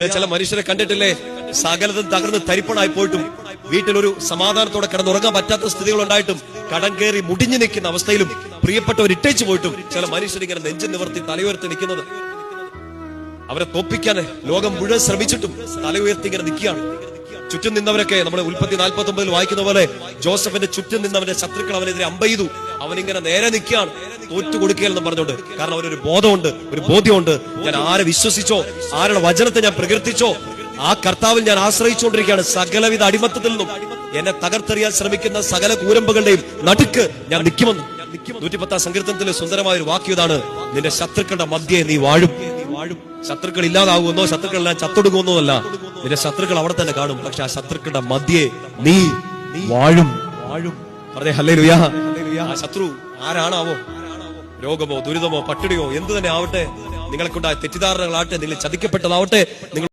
ചില മനുഷ്യരെ കണ്ടിട്ടില്ലേ, സകലതും തകർന്ന് തരിപ്പണായി പോയിട്ടും വീട്ടിലൊരു സമാധാനത്തോടെ കിടന്നുറങ്ങാൻ പറ്റാത്ത സ്ഥിതികൾ ഉണ്ടായിട്ടും കടം കയറി മുടിഞ്ഞു നിൽക്കുന്ന അവസ്ഥയിലും പ്രിയപ്പെട്ടവർ ഇട്ടേച്ചു പോയിട്ടും ചില മനുഷ്യരിങ്ങനെ നെഞ്ചു നിവർത്തി തലയുയർത്തി നിൽക്കുന്നത്. അവരെ തോപ്പിക്കാൻ ലോകം മുഴുവൻ ശ്രമിച്ചിട്ടും തലയുയർത്തി ഇങ്ങനെ നിൽക്കുകയാണ്. ചുറ്റും നിന്നവരൊക്കെ നമ്മുടെ ഉൽപ്പത്തി 49 വായിക്കുന്ന പോലെ ജോസഫിന്റെ ചുറ്റും നിന്നവന്റെ ശത്രുക്കൾ അവനെതിരെ അമ്പെയ്തു. അവനിങ്ങനെ നേരെ നിൽക്കുകയാണ്, തോറ്റു കൊടുക്കുകയെന്ന് പറഞ്ഞുകൊണ്ട്. കാരണം അവനൊരു ബോധമുണ്ട്, ഒരു ബോധ്യമുണ്ട്. ഞാൻ ആരെ വിശ്വസിച്ചോ, ആരുടെ വചനത്തെ ഞാൻ പ്രകീർത്തിച്ചോ, ആ കർത്താവിൽ ഞാൻ ആശ്രയിച്ചുകൊണ്ടിരിക്കുകയാണ്. സകലവിധ അടിമത്തത്തിൽ നിന്നും എന്നെ തകർത്തെറിയാൻ ശ്രമിക്കുന്ന സകല കൂരമ്പുകളുടെയും നടുക്ക് ഞാൻ നിൽക്കുമെന്ന്. 110 സങ്കീർത്തനത്തിലെ സുന്ദരമായ ഒരു വാക്യം ഇതാണ്: നിന്റെ ശത്രുക്കളുടെ മധ്യേ നീ വാഴും. ശത്രുക്കൾ ഇല്ലാതാകുമെന്നോ ശത്രുക്കളെല്ലാം ചത്തൊടുക്കുമെന്നോ അല്ല, നിന്റെ ശത്രുക്കൾ അവിടെ തന്നെ കാണും. പക്ഷെ ആ ശത്രുക്കളുടെ മധ്യേ നീ വാഴും. പറഞ്ഞേ ഹല്ലേലൂയാ. ആ ശത്രു ആരാണാവോ? രോഗമോ ദുരിതമോ പട്ടിണിയോ എന്തു തന്നെ ആവട്ടെ, നിങ്ങൾക്കുണ്ടായ തെറ്റിദ്ധാരണകളാവട്ടെ, നിങ്ങൾ ചതിക്കപ്പെട്ടതാവട്ടെ, നിങ്ങൾ